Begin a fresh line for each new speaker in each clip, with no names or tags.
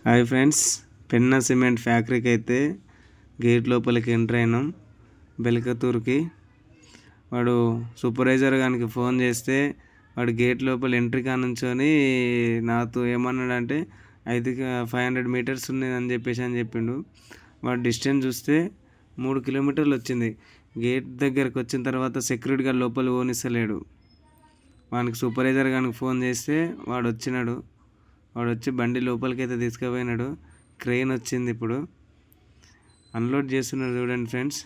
Hi friends, Penna cement ఫ్యాక్టరీకి అయితే gate లోపలికి ఎంటర్ అయినాం. బెల్కతూర్కి వాడు సూపర్వైజర్ గానికి ఫోన్ చేస్తే వాడు గేట్ లోపల ఎంట్రీ కానుంచొని నాతో ఏమన్నాడంటే 500 మీటర్స్ ఉంది అని చెప్పిండు. వాడు డిస్టెన్స్ చూస్తే 3 కిలోమీటర్లు వచ్చింది. గేట్ దగ్గరకు వచ్చిన తర్వాత సెక్యూరిటీ గార్డ్ లోపల పోనిస్తలేడు. వానికి సూపర్వైజర్ గానికి ఫోన్ చేస్తే వాడు వచ్చినాడు. వాడు వచ్చి బండి లోపలికి అయితే తీసుకుపోయినాడు. క్రెయిన్ వచ్చింది, ఇప్పుడు అన్లోడ్ చేస్తున్నారు. చూడండి ఫ్రెండ్స్,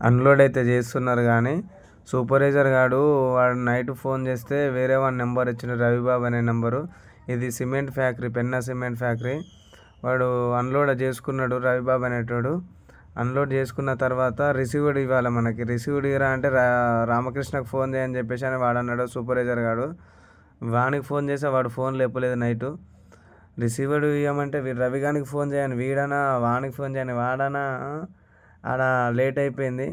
అన్లోడ్ అయితే చేస్తున్నారు. కానీ సూపర్వైజర్ గాడు వాడు నైట్ ఫోన్ చేస్తే వేరే వాడి నెంబర్ ఇచ్చిన, రవిబాబు అనే నెంబరు. ఇది cement factory, Penna cement factory. వాడు అన్లోడ్ చేసుకున్నాడు, రవిబాబు అనేటోడు. అన్లోడ్ చేసుకున్న తర్వాత రిసీవ్డ్ ఇవ్వాలి మనకి. రిసీవ్డ్ ఇరా అంటే రామకృష్ణకు ఫోన్ చేయని చెప్పేసి అని వాడు అన్నాడు సూపర్వైజర్ గాడు. వానికి ఫోన్ చేస్తే వాడు ఫోన్ లేపలేదు నైటు. రిసీవ్డ్ ఇవ్వమంటే రవి గానికి ఫోన్ చేయని వీడనా, వానికి ఫోన్ చేయని వాడనా. ఆడ లేట్ అయిపోయింది.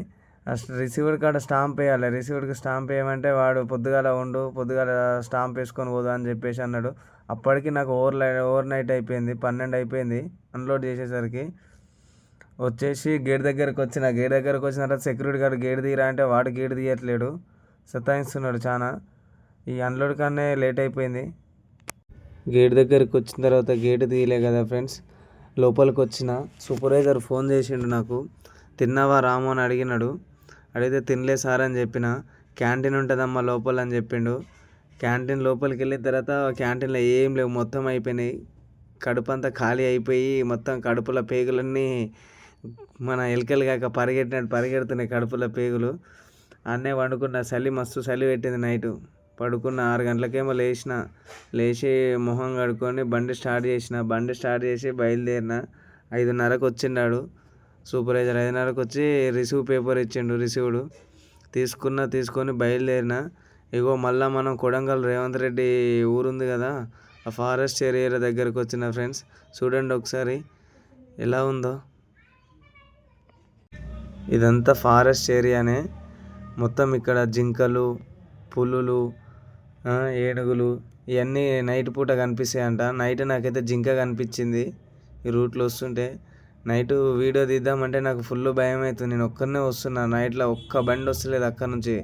రిసీవ్డ్ కాడ స్టాంప్ వేయాలి. రిసీవ్డ్కి స్టాంప్ వేయమంటే వాడు పొద్దుగాల స్టాంప్ వేసుకొని పోదా అని చెప్పేసి అన్నాడు. అప్పటికి నాకు ఓవర్ నైట్ అయిపోయింది, 12 అయిపోయింది అన్లోడ్ చేసేసరికి. వచ్చేసి గేట్ దగ్గరకు వచ్చిన తర్వాత సెక్యూరిటీ గార్డ్ గేట్ తీయరా అంటే వాడు గేట్ తీయట్లేడు, సతాయిస్తున్నాడు చాలా. ఈ అన్లోడ్ కన్నా లేట్ అయిపోయింది. గేట్ దగ్గరకు వచ్చిన తర్వాత గేట్ తీయలే కదా ఫ్రెండ్స్. లోపలికి వచ్చిన సూపర్వైజర్ ఫోన్ చేసిండు నాకు. తిన్నావా రాము అని అడిగినాడు. అడిగితే తినలే సార్ అని చెప్పిన. క్యాంటీన్ ఉంటుందమ్మా లోపల అని చెప్పిండు. క్యాంటీన్ లోపలికి వెళ్ళిన తర్వాత క్యాంటీన్లో ఏం లేవు, మొత్తం అయిపోయినాయి. కడుపు అంతా ఖాళీ అయిపోయి మొత్తం కడుపుల పేగులన్నీ మన ఎలుకలు కాక పరిగెడుతున్నాయి కడుపుల పేగులు. అన్నే వండుకున్న. మస్తు చలి పెట్టింది నైటు. పడుకున్న 6 గంటలకేమో లేచి మొహం కడుక్కొని బండి స్టార్ట్ చేసి బయలుదేరిన. 5:30కు వచ్చిండాడు సూపర్వైజర్. 5:30కు వచ్చి రిసీవ్ పేపర్ ఇచ్చిండు. రిసీవ్డ్ తీసుకొని బయలుదేరిన. ఇగో మళ్ళీ మనం కొడంగల్ రేవంత్ రెడ్డి ఊరుంది కదా, ఆ ఫారెస్ట్ ఏరియా దగ్గరకు వచ్చిన ఫ్రెండ్స్. చూడండి ఒకసారి ఎలా ఉందో. ఇదంతా ఫారెస్ట్ ఏరియానే. మొత్తం ఇక్కడ జింకలు, పులులు, ఏనుగులు ఇవన్నీ నైట్ పూట కనిపిస్తాయంట. నైట్ నాకైతే జింక కనిపించింది ఈ రూట్లో వస్తుంటే. నైట్ వీడియో తీద్దామంటే నాకు ఫుల్ భయం అవుతుంది. నేను ఒక్కనే వస్తున్నా. నైట్లో ఒక్క బండి వస్తలేదు అక్కడ నుంచి.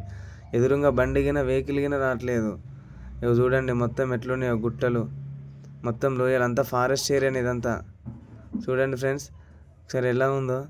ఎదురుగా బండి వెహికల్ రావట్లేదు. ఇవి చూడండి మొత్తం ఎట్లున్నాయో గుట్టలు, మొత్తం లోయలు. అంతా ఫారెస్ట్ ఏరియాని ఇదంతా. చూడండి ఫ్రెండ్స్ ఒకసారి ఎలా ఉందో.